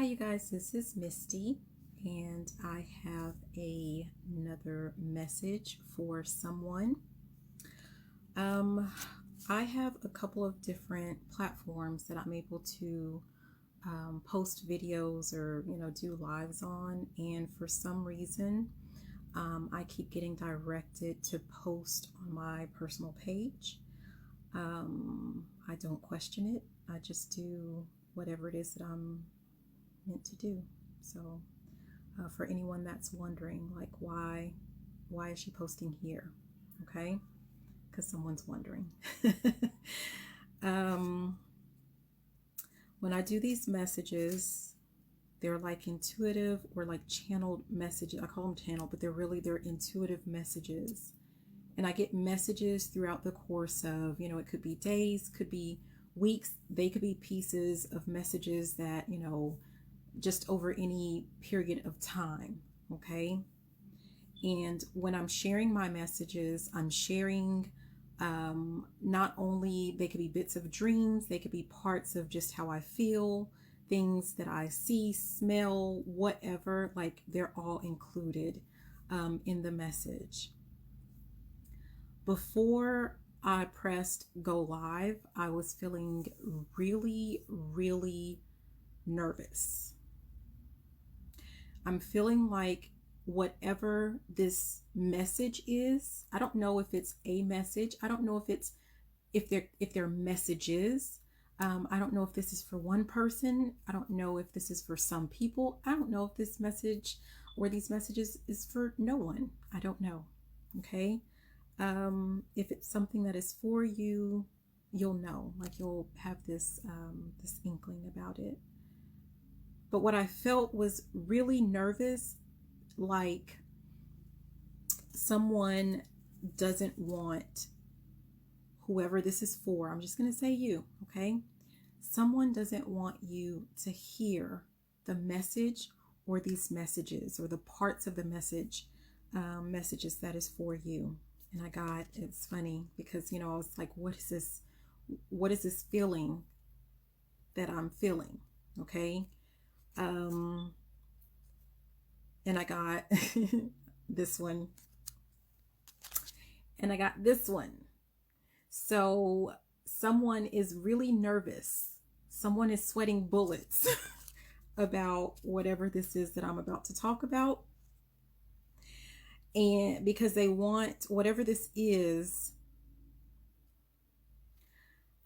Hi, you guys, this is Misty, and I have another message for someone. I have a couple of different platforms that I'm able to post videos or, do lives on, and for some reason, I keep getting directed to post on my personal page. I don't question it. I just do whatever it is that I'm meant to do. So for anyone that's wondering, like, why is she posting here? Okay, because someone's wondering. When I do these messages, they're like intuitive or like channeled messages. I call them channeled, but they're intuitive messages. And I get messages throughout the course of, it could be days, could be weeks, they could be pieces of messages that, just over any period of time. Okay. And when I'm sharing my messages, I'm sharing not only, they could be bits of dreams, they could be parts of just how I feel, things that I see, smell, whatever, like they're all included in the message. Before I pressed go live, I was feeling really, really nervous. I'm feeling like whatever this message is, I don't know if it's a message. I don't know if they're messages. I don't know if this is for one person. I don't know if this is for some people. I don't know if this message or these messages is for no one. I don't know. Okay. If it's something that is for you, you'll know, like you'll have this inkling about it. But what I felt was really nervous, like someone doesn't want whoever this is for. I'm just going to say you, okay? Someone doesn't want you to hear the message or these messages or the parts of the messages that is for you. And it's funny because, I was like, what is this? What is this feeling that I'm feeling? Okay. And I got this one, and I got this one. So someone is really nervous. Someone is sweating bullets about whatever this is that I'm about to talk about. And because they want whatever this is,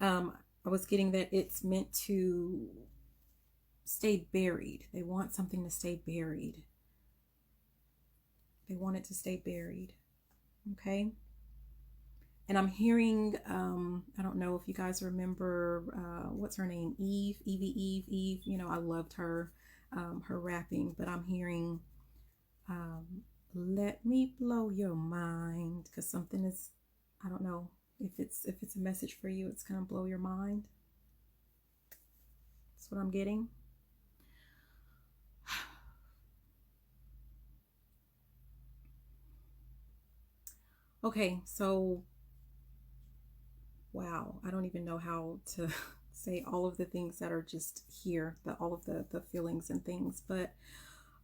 I was getting that it's meant to stay buried. They want something to stay buried. They want it to stay buried. Okay. And I'm hearing, I don't know if you guys remember, what's her name? Eve. I loved her rapping, but I'm hearing, let me blow your mind, because something is, I don't know if it's a message for you, it's going to blow your mind. That's what I'm getting. Okay, so wow, I don't even know how to say all of the things that are just here, all of the feelings and things. But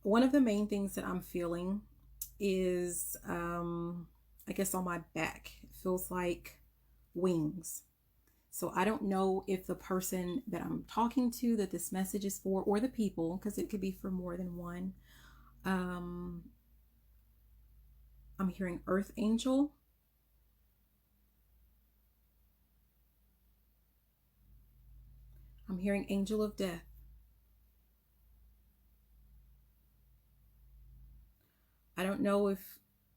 one of the main things that I'm feeling is, I guess on my back, it feels like wings. So I don't know if the person that I'm talking to, that this message is for, or the people, because it could be for more than one. I'm hearing Earth Angel. I'm hearing Angel of Death. I don't know if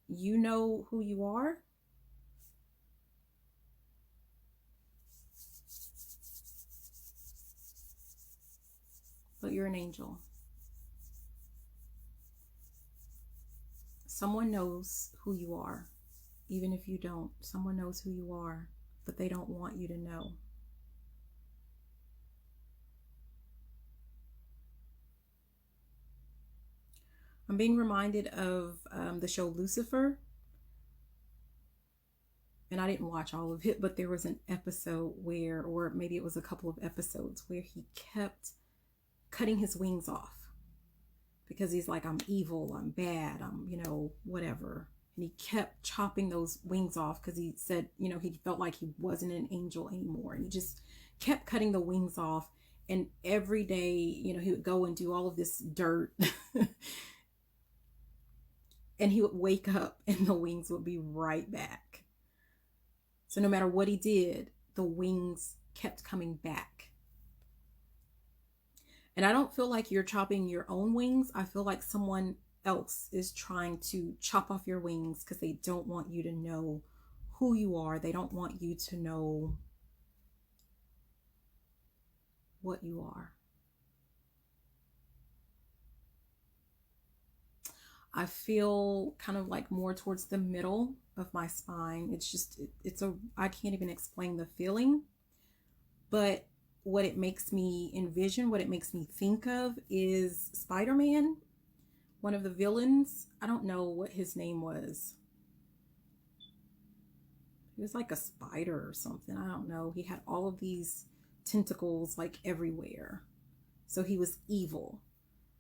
you know who you are. But you're an angel. Someone knows who you are. Even if you don't, someone knows who you are, but they don't want you to know. I'm being reminded of the show Lucifer. And I didn't watch all of it, but there was an episode where, or maybe it was a couple of episodes, where he kept cutting his wings off because he's like, I'm evil, I'm bad, I'm, whatever. And he kept chopping those wings off because he said, he felt like he wasn't an angel anymore. And he just kept cutting the wings off. And every day, he would go and do all of this dirt. And he would wake up and the wings would be right back. So no matter what he did, the wings kept coming back. And I don't feel like you're chopping your own wings. I feel like someone else is trying to chop off your wings because they don't want you to know who you are. They don't want you to know what you are. I feel kind of like more towards the middle of my spine. It's just, I can't even explain the feeling, but what it makes me envision, what it makes me think of is Spider-Man, one of the villains. I don't know what his name was. He was like a spider or something. I don't know. He had all of these tentacles like everywhere. So he was evil.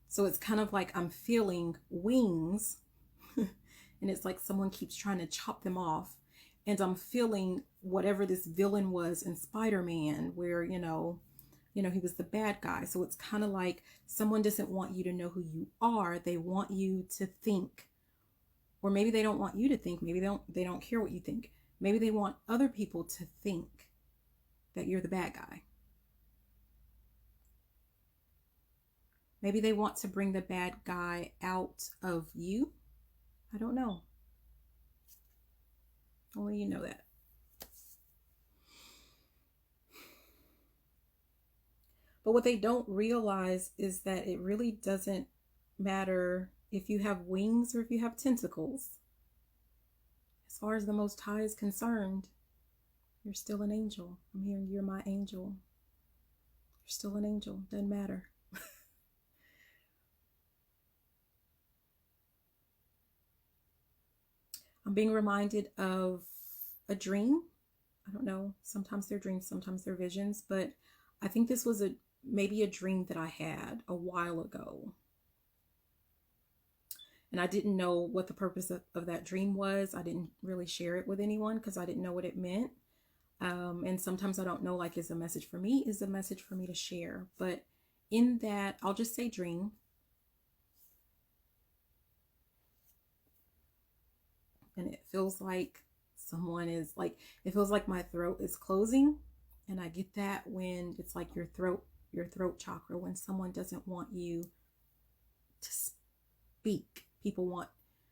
So it's kind of like I'm feeling wings and it's like someone keeps trying to chop them off. And I'm feeling whatever this villain was in Spider-Man where, he was the bad guy. So it's kind of like someone doesn't want you to know who you are. They want you to think, or maybe they don't want you to think. Maybe they don't care what you think. Maybe they want other people to think that you're the bad guy. Maybe they want to bring the bad guy out of you. I don't know. Only you know that. But what they don't realize is that it really doesn't matter if you have wings or if you have tentacles. As far as the Most High is concerned, you're still an angel. I'm hearing you're my angel. You're still an angel. Doesn't matter. I'm being reminded of a dream. I don't know. Sometimes they're dreams, sometimes they're visions, but I think this was maybe a dream that I had a while ago. And I didn't know what the purpose of that dream was. I didn't really share it with anyone because I didn't know what it meant. And sometimes I don't know, like, is a message for me, is a message for me to share. But in that, I'll just say dream. And it feels like someone is like, it feels like my throat is closing. And I get that when it's like your throat chakra, when someone doesn't want you to speak.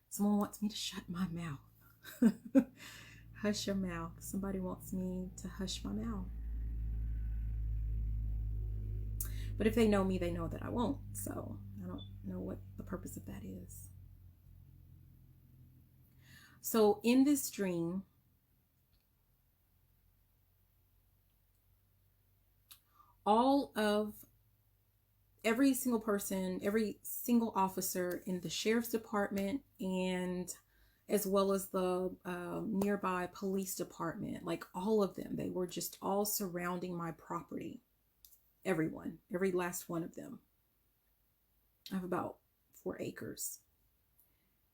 Someone wants me to shut my mouth. Hush your mouth. Somebody wants me to hush my mouth. But if they know me, they know that I won't. So I don't know what the purpose of that is. So in this dream, every single person, every single officer in the sheriff's department, and as well as the nearby police department, like all of them, they were just all surrounding my property. Everyone, every last one of them. I have about 4 acres.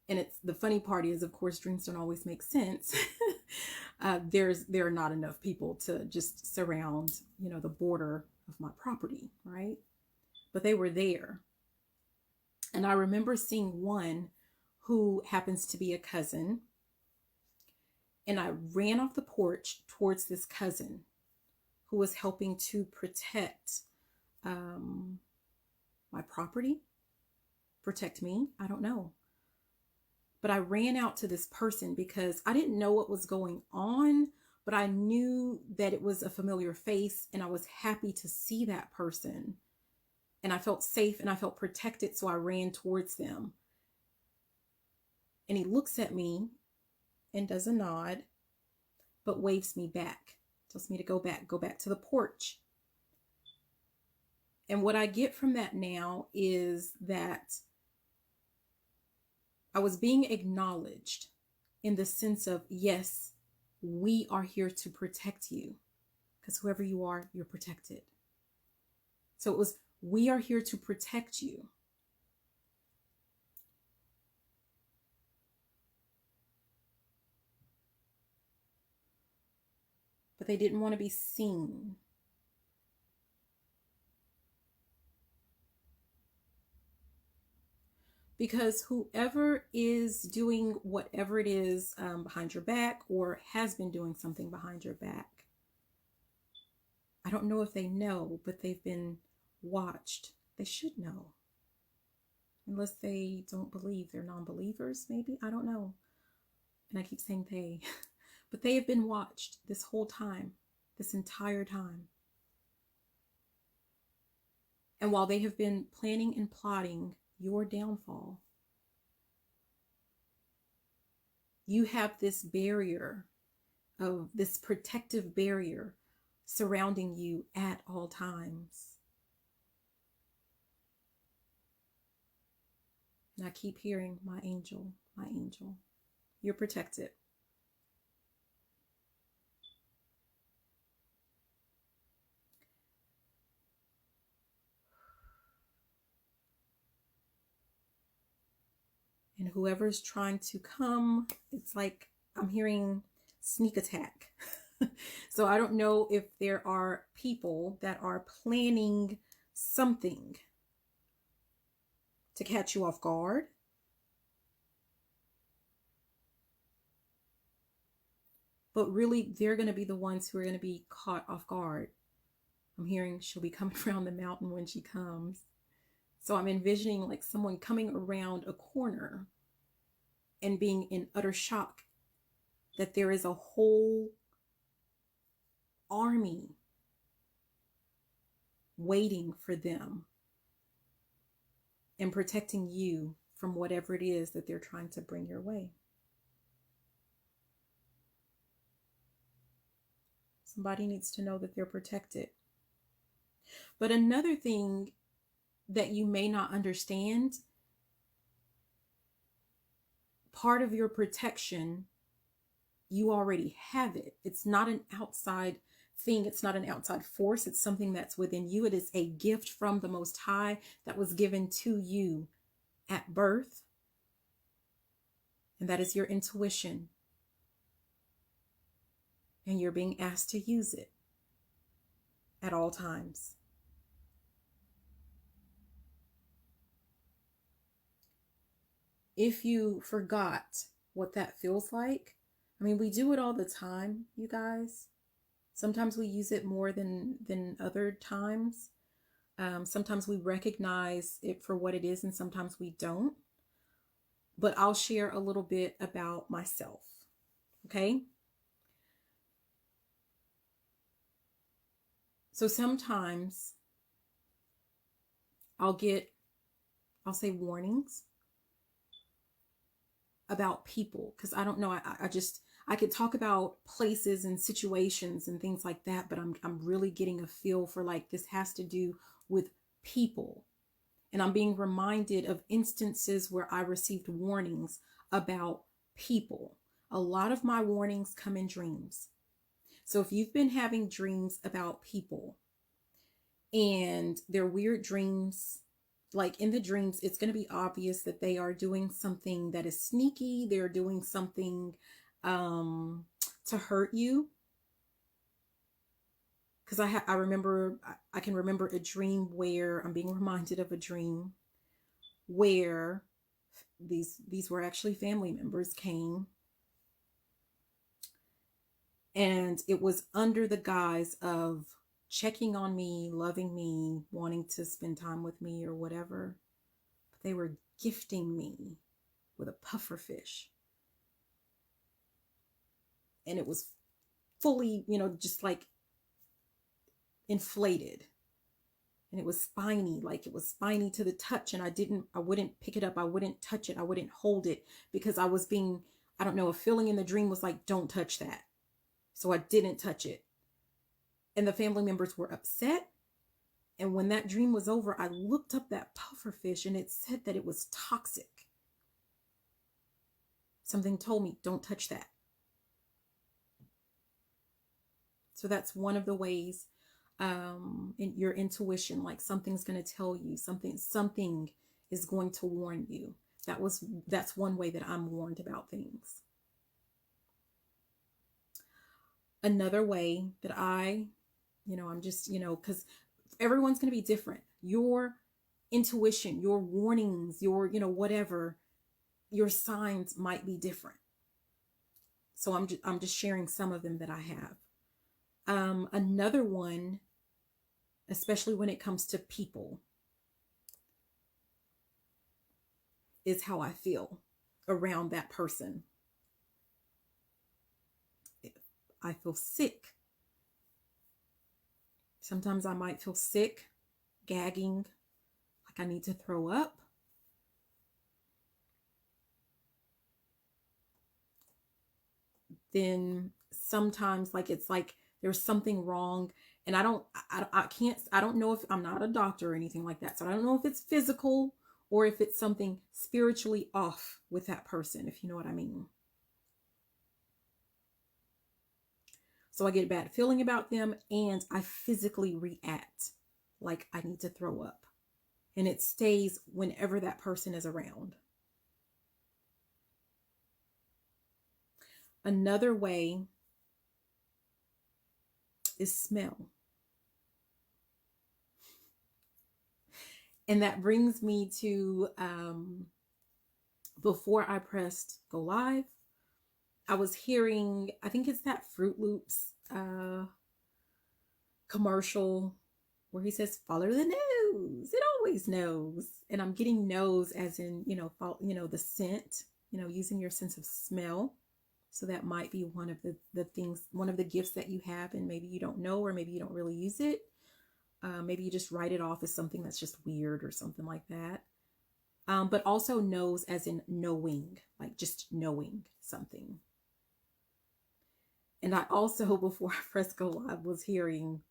And the funny part is, of course, dreams don't always make sense. There are not enough people to just surround, the border of my property, right? But they were there. And I remember seeing one who happens to be a cousin. And I ran off the porch towards this cousin who was helping to protect my property, protect me. I don't know. But I ran out to this person because I didn't know what was going on, but I knew that it was a familiar face and I was happy to see that person. And I felt safe and I felt protected, so I ran towards them. And he looks at me and does a nod, but waves me back, tells me to go back to the porch. And what I get from that now is that I was being acknowledged in the sense of, yes, we are here to protect you, because whoever you are, you're protected. So it was We are here to protect you. But they didn't want to be seen. Because whoever is doing whatever it is behind your back, or has been doing something behind your back, I don't know if they know, but they've been watched. They should know. Unless they don't believe. They're non-believers, maybe. I don't know. And I keep saying they. But they have been watched this whole time. This entire time. And while they have been planning and plotting your downfall, you have this barrier, of this protective barrier surrounding you at all times. And I keep hearing, my angel, you're protected. And whoever's trying to come, it's like I'm hearing sneak attack. So I don't know if there are people that are planning something to catch you off guard. But really, they're going to be the ones who are going to be caught off guard. I'm hearing she'll be coming around the mountain when she comes. So I'm envisioning like someone coming around a corner and being in utter shock that there is a whole army waiting for them and protecting you from whatever it is that they're trying to bring your way. Somebody needs to know that they're protected. But another thing that you may not understand, part of your protection, you already have it. It's not an outside thing. It's not an outside force. It's something that's within you. It is a gift from the Most High that was given to you at birth. And that is your intuition. And you're being asked to use it at all times. If you forgot what that feels like, I mean, we do it all the time, you guys. Sometimes we use it more than other times. Sometimes we recognize it for what it is, and sometimes we don't. But I'll share a little bit about myself, okay? So sometimes I'll say warnings about people, because I don't know, I could talk about places and situations and things like that, but I'm really getting a feel for like this has to do with people. And I'm being reminded of instances where I received warnings about people. A lot of my warnings come in dreams. So if you've been having dreams about people and they're weird dreams, like in the dreams, it's going to be obvious that they are doing something that is sneaky. They're doing something to hurt you. Because I can remember a dream where I'm being reminded of a dream where these were actually family members came, and it was under the guise of checking on me, loving me, wanting to spend time with me or whatever. But they were gifting me with a puffer fish. And it was fully, just like inflated. And it was spiny, like it was spiny to the touch. And I wouldn't pick it up. I wouldn't touch it. I wouldn't hold it because I was being, I don't know, a feeling in the dream was like, don't touch that. So I didn't touch it. And the family members were upset. And when that dream was over, I looked up that puffer fish and it said that it was toxic. Something told me, don't touch that. So that's one of the ways in your intuition, like something's going to tell you something is going to warn you. That's one way that I'm warned about things. Another way that I'm just, because everyone's going to be different. Your intuition, your warnings, your, whatever, your signs might be different. So I'm just sharing some of them that I have. Another one, especially when it comes to people, is how I feel around that person. If I feel sick, sometimes I might feel sick, gagging, like I need to throw up. Then sometimes it's like there's something wrong, and I don't know if, I'm not a doctor or anything like that, so I don't know if it's physical or if it's something spiritually off with that person, if you know what I mean. So I get a bad feeling about them, and I physically react like I need to throw up, and it stays whenever that person is around. Another way is smell. And that brings me to before I pressed go live, I was hearing, I think it's that Fruit Loops commercial where he says, follow the nose. It always knows. And I'm getting nose as in, the scent, using your sense of smell. So that might be one of the things, one of the gifts that you have, and maybe you don't know, or maybe you don't really use it. Maybe you just write it off as something that's just weird or something like that. But also knows as in knowing, like just knowing something. And I also, before I pressed go live, was hearing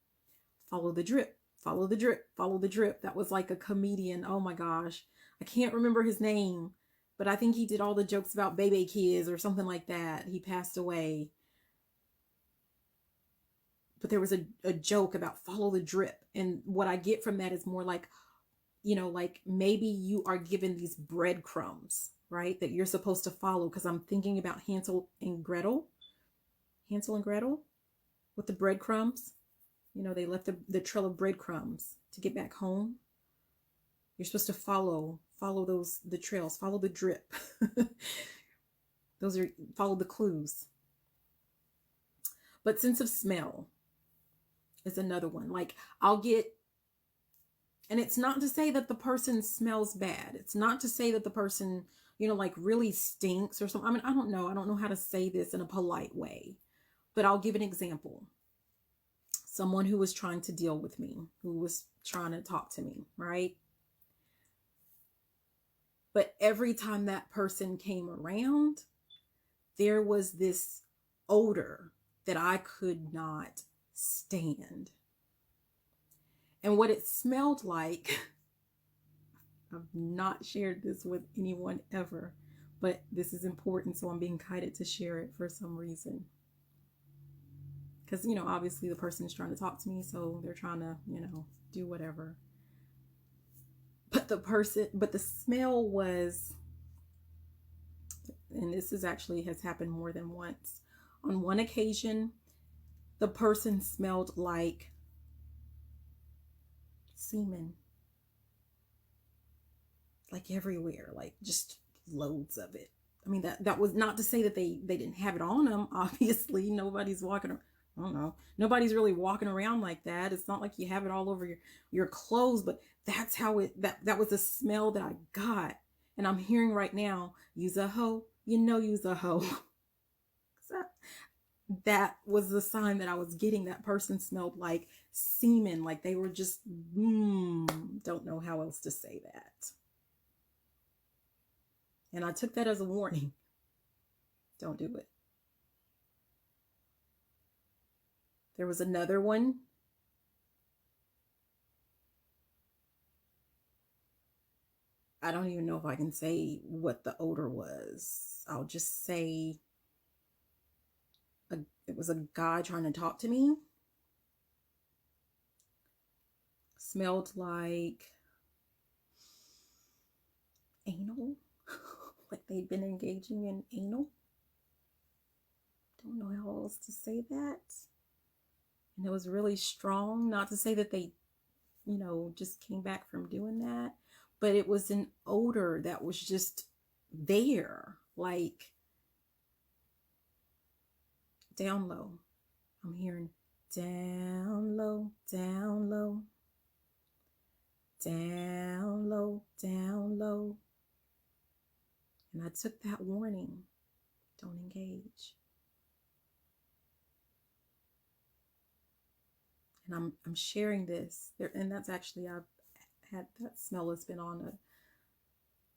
follow the drip, follow the drip, follow the drip. That was like a comedian. Oh my gosh. I can't remember his name, but I think he did all the jokes about baby kids or something like that. He passed away. But there was a joke about follow the drip. And what I get from that is more like, like maybe you are given these breadcrumbs, right? That you're supposed to follow. Because I'm thinking about Hansel and Gretel with the breadcrumbs. They left the trail of breadcrumbs to get back home. You're supposed to follow the trails, follow the drip. Follow the clues. But sense of smell is another one. Like I'll get, and it's not to say that the person smells bad. It's not to say that the person, like really stinks or something. I mean, I don't know how to say this in a polite way, but I'll give an example. Someone who was trying to deal with me, who was trying to talk to me, right? But every time that person came around, there was this odor that I could not stand. And what it smelled like, I've not shared this with anyone ever, but this is important, so I'm being guided to share it for some reason. Because, obviously the person is trying to talk to me, so they're trying to, do whatever. But the smell was, and this is actually has happened more than once. On one occasion, the person smelled like semen. Like everywhere, like just loads of it. I mean, that was not to say that they didn't have it on them. Obviously, nobody's walking around. I don't know. Nobody's really walking around like that. It's not like you have it all over your clothes, but that's how that was the smell that I got. And I'm hearing right now, use a hoe, use a hoe. That was the sign that I was getting. That person smelled like semen, like they were just, don't know how else to say that. And I took that as a warning. Don't do it. There was another one. I don't even know if I can say what the odor was. I'll just say it was a guy trying to talk to me. Smelled like anal, like they'd been engaging in anal. Don't know how else to say that. And it was really strong. Not to say that they, just came back from doing that, but it was an odor that was just there, like down low. I'm hearing down low, down low, down low, down low. And I took that warning. Don't engage. And I'm sharing this there, and that's actually, I've had that smell has been on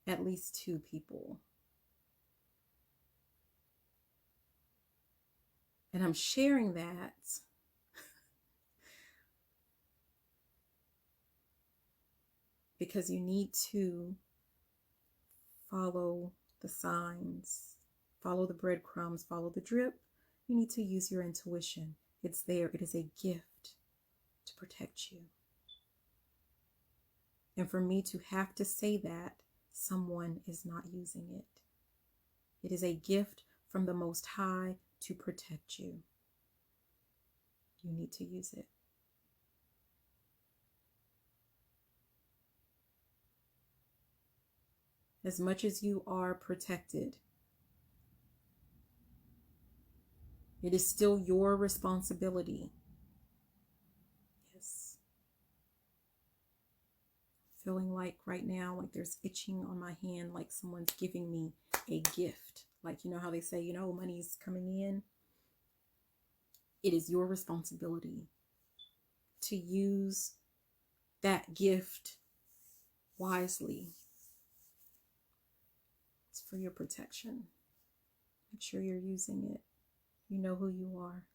at least 2 people. And I'm sharing that because you need to follow the signs, follow the breadcrumbs, follow the drip. You need to use your intuition. It's there. It is a gift to protect you. And for me to have to say that, someone is not using it. It is a gift from the Most High to protect you. You need to use it. As much as you are protected, it is still your responsibility. Yes. Feeling like right now, like there's itching on my hand, like someone's giving me a gift. Like, you know how they say, money's coming in? It is your responsibility to use that gift wisely. It's for your protection. Make sure you're using it. You know who you are.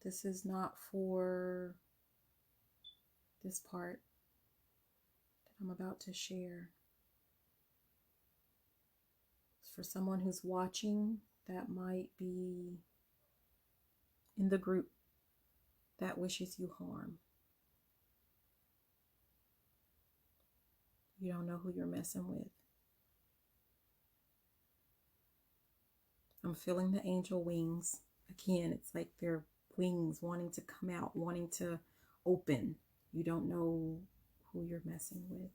This is not for this part that I'm about to share. It's for someone who's watching that might be in the group that wishes you harm. You don't know who you're messing with. I'm feeling the angel wings. Again, it's like they're wings wanting to come out, wanting to open. You don't know who you're messing with.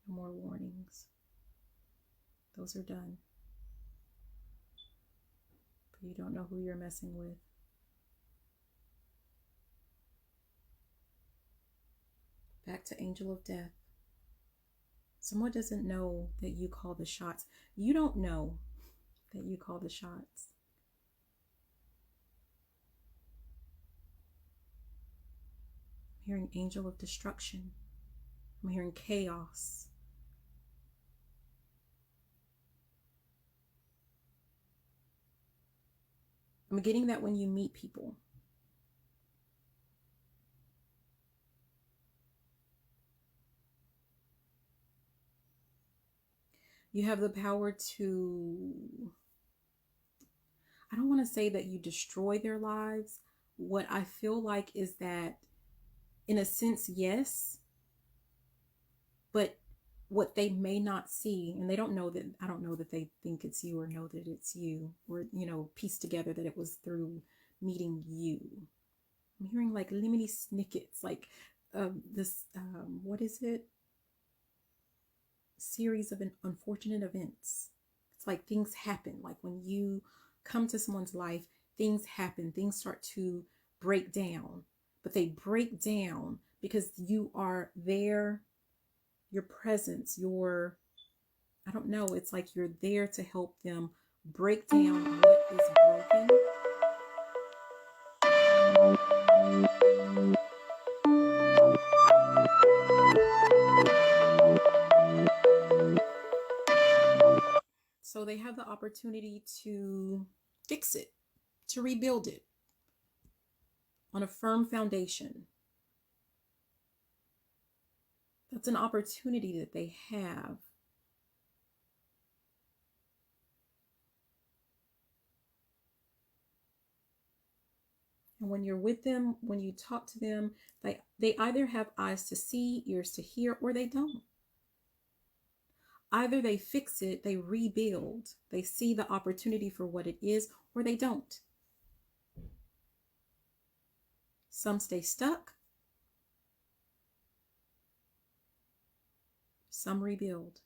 No more warnings. Those are done. But you don't know who you're messing with. Back to Angel of Death. Someone doesn't know that you call the shots. You don't know that you call the shots. I'm hearing Angel of Destruction. I'm hearing chaos. I'm getting that when you meet people. You have the power to, I don't want to say that you destroy their lives. What I feel like is that, in a sense, yes, but what they may not see, and they don't know that, I don't know that they think it's you or know that it's you, or, piece together that it was through meeting you. I'm hearing like lemony snickets, like this, what is it? Series of unfortunate events. It's like things happen. Like when you come to someone's life, things happen. Things start to break down, but they break down because you are there. Your presence, I don't know. It's like you're there to help them break down what is broken. opportunity to fix it, to rebuild it on a firm foundation. That's an opportunity that they have. And when you're with them, when you talk to them, they either have eyes to see, ears to hear, or they don't. Either they fix it, they rebuild, they see the opportunity for what it is, or they don't. Some stay stuck. Some rebuild.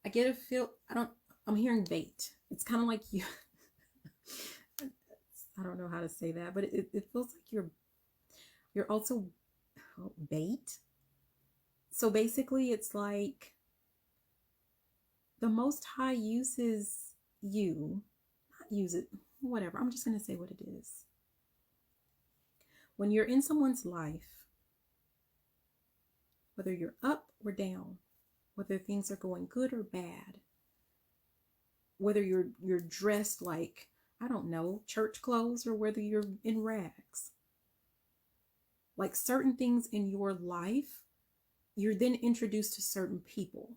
I get a feel, I'm hearing bait. It's kind of like you, I don't know how to say that, but it feels like you're also bait. So basically it's like the Most High uses you, not use it, whatever. I'm just going to say what it is. When you're in someone's life, whether you're up or down, whether things are going good or bad, whether you're dressed like, I don't know, church clothes, or whether you're in rags. Like certain things in your life, you're then introduced to certain people.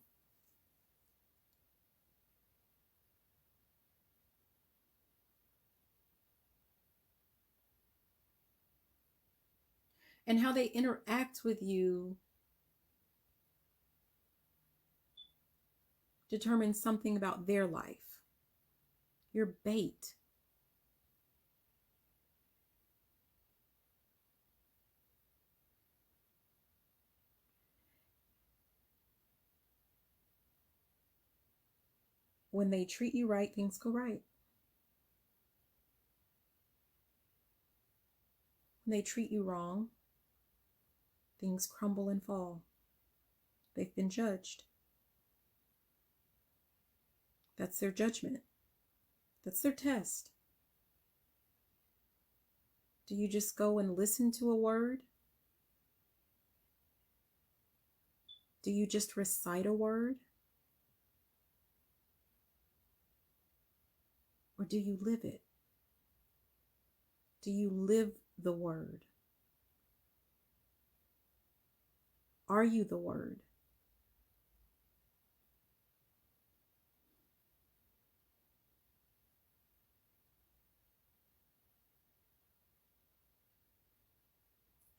And how they interact with you determines something about their life. You're bait. When they treat you right, things go right. When they treat you wrong, things crumble and fall. They've been judged. That's their judgment. That's their test. Do you just go and listen to a word? Do you just recite a word? Or do you live it? Do you live the word? Are you the word?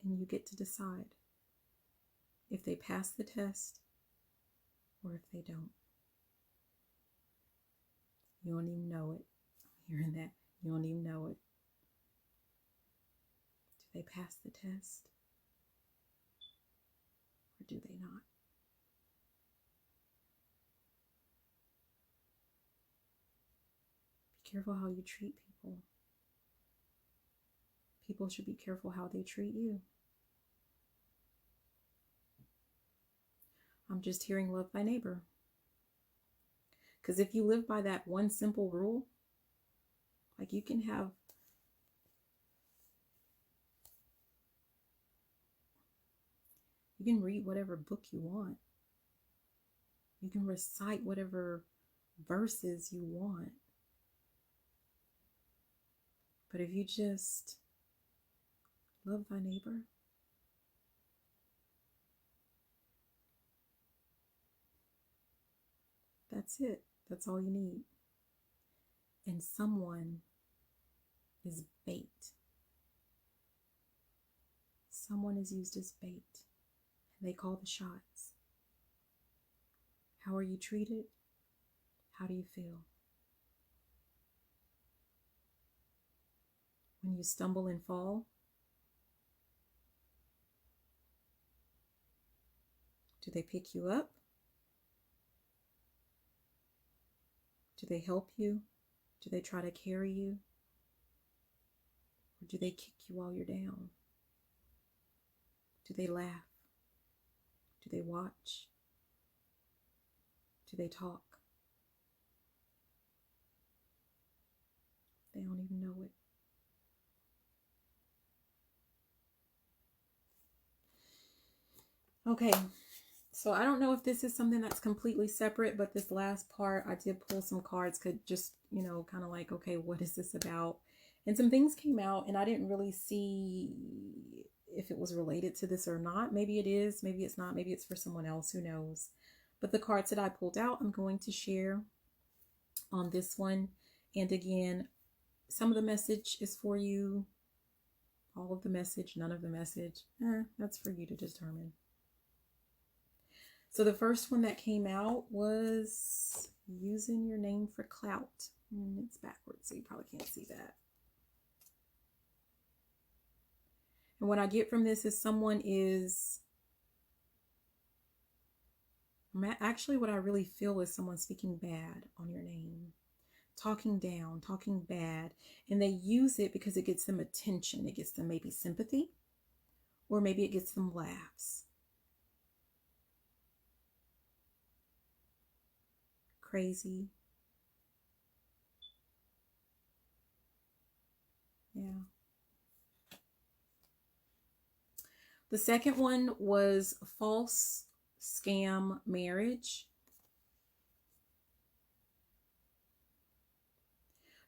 And you get to decide if they pass the test or if they don't. You don't even know it. I'm hearing that. You don't even know it. Do they pass the test or do they not? Be careful how you treat people. People should be careful how they treat you. I'm just hearing love thy neighbor. Because if you live by that one simple rule, like you can read whatever book you want. You can recite whatever verses you want. But if you just love thy neighbor, that's it. That's all you need. And someone is bait. Someone is used as bait. And they call the shots. How are you treated? How do you feel? When you stumble and fall, do they pick you up? Do they help you? Do they try to carry you? Or do they kick you while you're down? Do they laugh? Do they watch? Do they talk? They don't even know it. Okay, so I don't know if this is something that's completely separate, but this last part, I did pull some cards, could just, kind of like, okay, what is this about? And some things came out, and I didn't really see if it was related to this or not. Maybe it is, maybe it's not, maybe it's for someone else, who knows? But the cards that I pulled out, I'm going to share on this one. And again, some of the message is for you, all of the message, none of the message. That's for you to determine. So the first one that came out was using your name for clout. It's backwards, so you probably can't see that. And what I get from this is someone is, actually what I really feel is someone speaking bad on your name, talking down, talking bad, and they use it because it gets them attention. It gets them maybe sympathy, or maybe it gets them laughs. Crazy. Yeah. The second one was false scam marriage.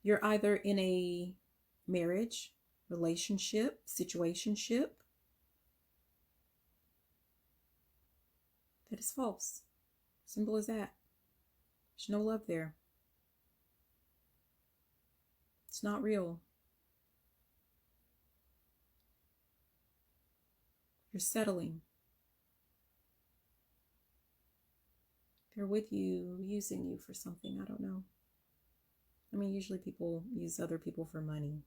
You're either in a marriage, relationship, situationship that is false. Simple as that. There's no love there. It's not real. You're settling. They're with you, using you for something. I don't know. I mean, usually people use other people for money.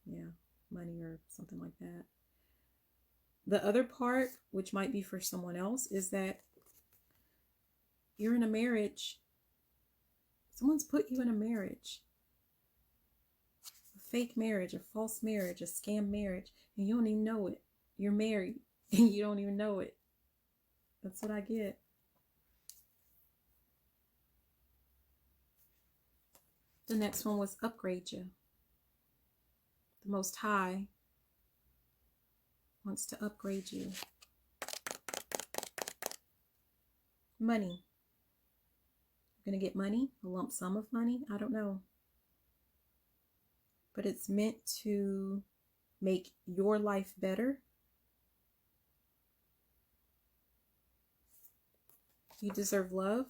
Yeah, money or something like that. The other part, which might be for someone else, is that you're in a marriage. Someone's put you in a marriage. A fake marriage, a false marriage, a scam marriage, and you don't even know it. You're married and you don't even know it. That's what I get. The next one was upgrade you. The Most High wants to upgrade you. Money. You're going to get money, a lump sum of money. I don't know. But it's meant to make your life better. You deserve love.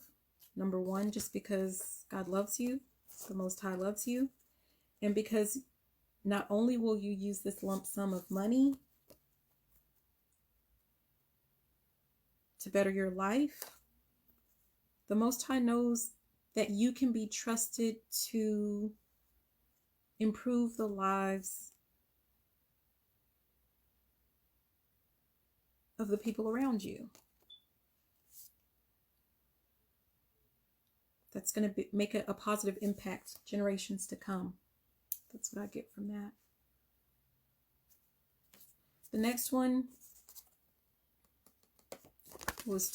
Number one, just because God loves you, the Most High loves you, and because not only will you use this lump sum of money to better your life, the Most High knows that you can be trusted to improve the lives of the people around you. That's going to make a positive impact generations to come. That's what I get from that. The next one was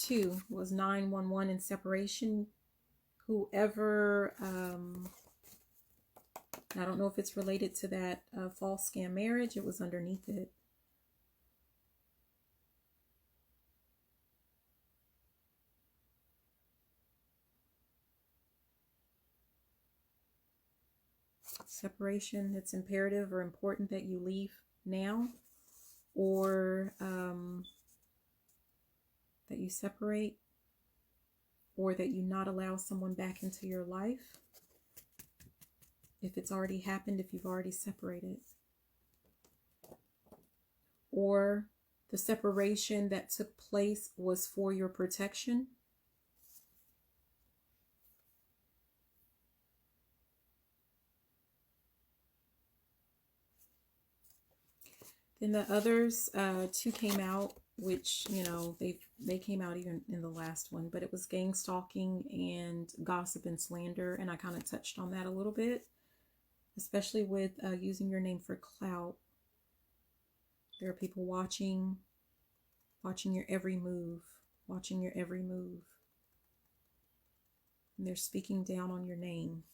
911 in separation. Whoever, I don't know if it's related to that false scam marriage. It was underneath it. Separation, it's imperative or important that you leave now, or that you separate, or that you not allow someone back into your life if it's already happened, if you've already separated, or the separation that took place was for your protection. Then the others, two came out, which, they came out even in the last one, but it was gang stalking and gossip and slander. And I kind of touched on that a little bit, especially with using your name for clout. There are people watching your every move, watching your every move. And they're speaking down on your name.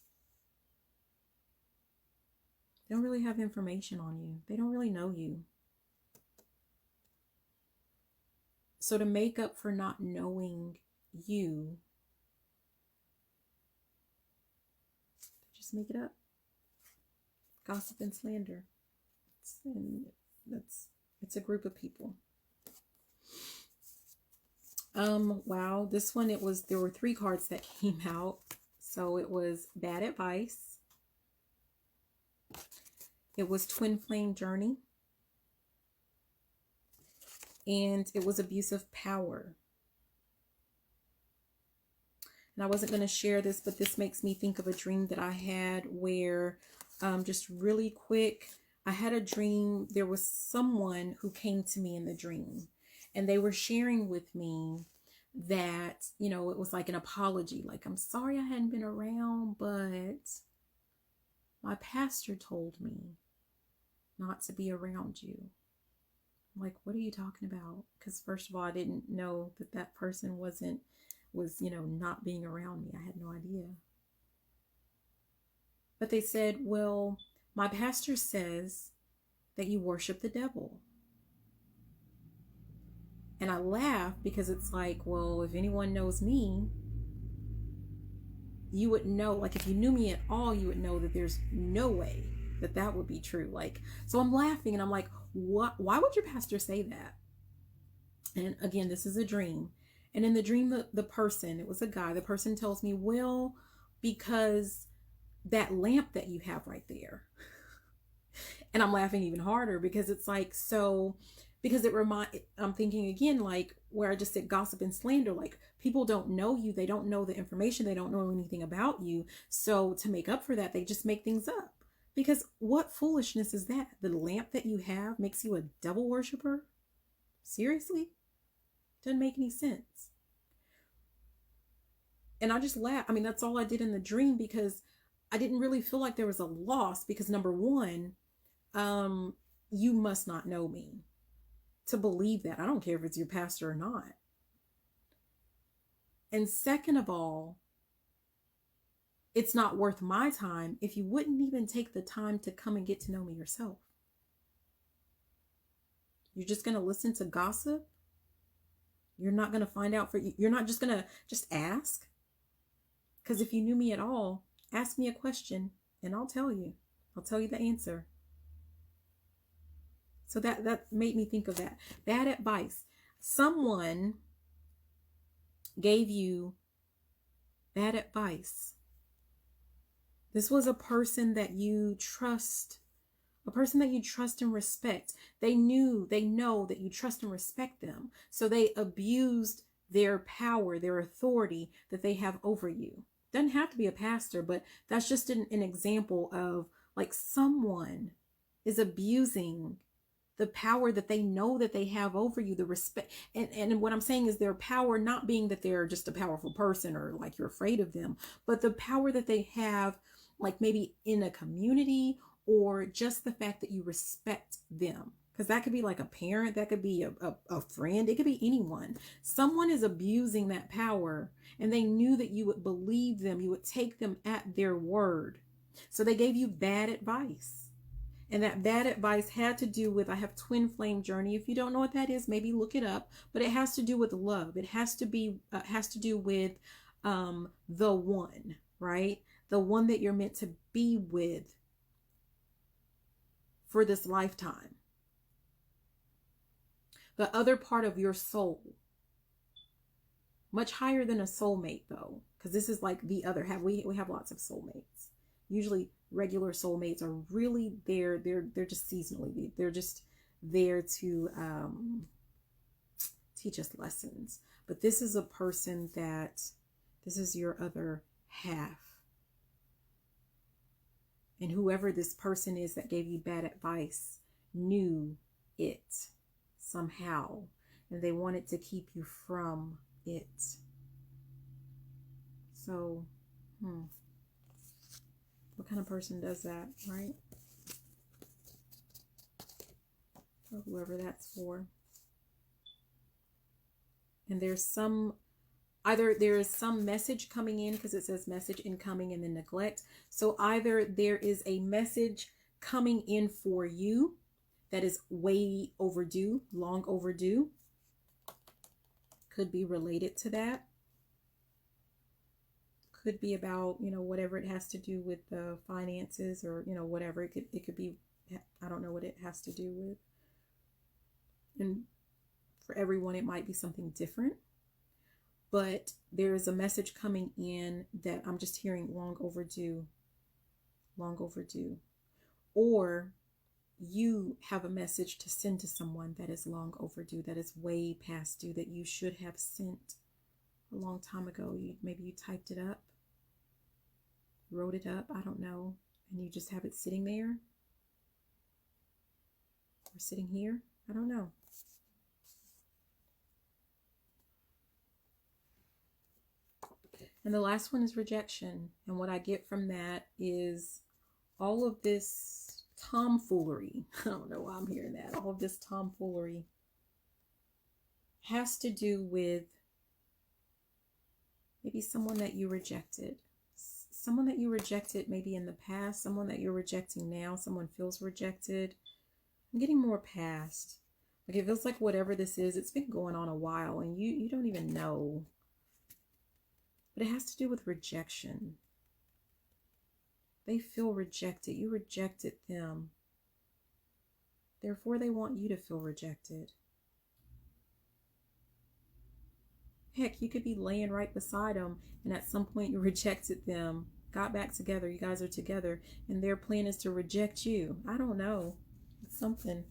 They don't really have information on you. They don't really know you. So to make up for not knowing you, just make it up. Gossip and slander. It's a group of people. Wow, this one, there were 3 cards that came out. So it was bad advice. It was twin flame journey. And it was abuse of power. And I wasn't going to share this, but this makes me think of a dream that I had where, just really quick, I had a dream. There was someone who came to me in the dream, and they were sharing with me that, you know, it was like an apology. Like, I'm sorry I hadn't been around, but my pastor told me not to be around you. I'm like, what are you talking about? Because first of all, I didn't know that that person was, you know, not being around me. I had no idea. But they said, well, my pastor says that you worship the devil. And I laughed because it's like, well, if anyone knows me, you would know, like if you knew me at all, you would know that there's no way that that would be true. Like, so I'm laughing and I'm like, what? Why would your pastor say that? And again, this is a dream. And in the dream, the person, it was a guy, the person tells me, well, because that lamp that you have right there. And I'm laughing even harder because it's like, so, because I'm thinking again, like where I just said gossip and slander, like people don't know you. They don't know the information. They don't know anything about you. So to make up for that, they just make things up. Because what foolishness is that? The lamp that you have makes you a devil worshiper? Seriously? Doesn't make any sense. And I just laughed. I mean, that's all I did in the dream because I didn't really feel like there was a loss because number one, you must not know me to believe that. I don't care if it's your pastor or not. And second of all, it's not worth my time if you wouldn't even take the time to come and get to know me yourself. You're just going to listen to gossip. You're not going to find out you're not just going to just ask. Because if you knew me at all, ask me a question and I'll tell you. I'll tell you the answer. So that made me think of that. Bad advice. Someone gave you bad advice. This was a person that you trust, and respect. They know that you trust and respect them. So they abused their power, their authority that they have over you. Doesn't have to be a pastor, but that's just an example of like someone is abusing the power that they know that they have over you, the respect. And what I'm saying is their power, not being that they're just a powerful person or like you're afraid of them, but the power that they have, like maybe in a community or just the fact that you respect them. Because that could be like a parent, that could be a friend, it could be anyone. Someone is abusing that power and they knew that you would believe them, you would take them at their word. So they gave you bad advice. And that bad advice had to do with, I have twin flame journey. If you don't know what that is, maybe look it up. But it has to do with love. It has to do with the one, right? The one that you're meant to be with for this lifetime. The other part of your soul. Much higher than a soulmate though. Because this is like the other half. We have lots of soulmates. Usually regular soulmates are really there. They're just seasonally. They're just there to teach us lessons. But this is a person this is your other half. And whoever this person is that gave you bad advice knew it somehow. And they wanted to keep you from it. So, what kind of person does that, right? Or whoever that's for. And either there is some message coming in, because it says message incoming and then neglect. So either there is a message coming in for you that is way overdue, long overdue. could be related to that. Could be about, whatever it has to do with the finances, or, whatever. It could be, I don't know what it has to do with. And for everyone, it might be something different. But there is a message coming in that I'm just hearing long overdue. Long overdue. Or you have a message to send to someone that is long overdue, that is way past due, that you should have sent a long time ago. Maybe you typed it up, wrote it up, I don't know, and you just have it sitting there or sitting here. I don't know. And the last one is rejection. And what I get from that is all of this tomfoolery. I don't know why I'm hearing that. All of this tomfoolery has to do with maybe someone that you rejected. Someone that you rejected maybe in the past, someone that you're rejecting now, someone feels rejected. I'm getting more past. Like, it feels like whatever this is, it's been going on a while and you don't even know. But it has to do with rejection. They feel rejected. You rejected them. Therefore, they want you to feel rejected. Heck, you could be laying right beside them, and at some point you rejected them, got back together, you guys are together, and their plan is to reject you. I don't know. It's something.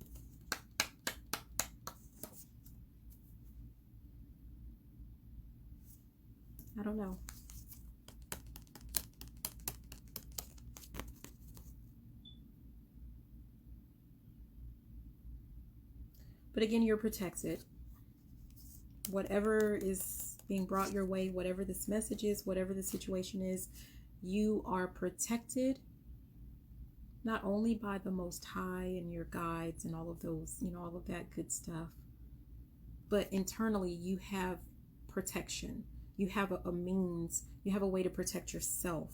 I don't know. But again, you're protected. Whatever is being brought your way, whatever this message is, whatever the situation is, you are protected, not only by the Most High and your guides and all of those, all of that good stuff, but internally you have protection. You have a means, you have a way to protect yourself,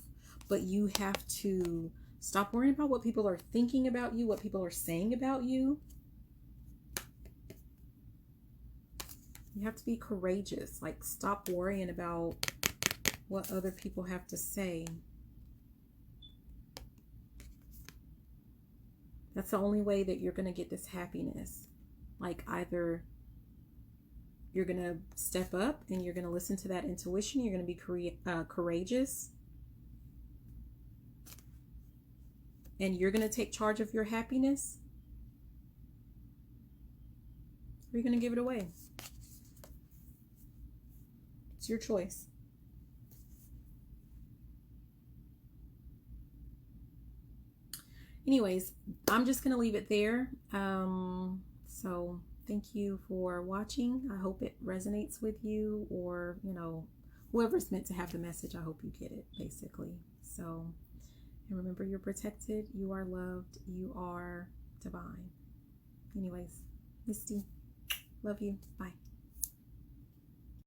but you have to stop worrying about what people are thinking about you, what people are saying about you. You have to be courageous. Like, stop worrying about what other people have to say. That's the only way that you're going to get this happiness. Like, either you're going to step up and you're going to listen to that intuition. You're going to be courageous. And you're going to take charge of your happiness. Or you're going to give it away. It's your choice. Anyways, I'm just going to leave it there. So thank you for watching. I hope it resonates with you, or, whoever's meant to have the message, I hope you get it, basically. So, and remember, you're protected, you are loved, you are divine. Anyways, Misty, love you. Bye.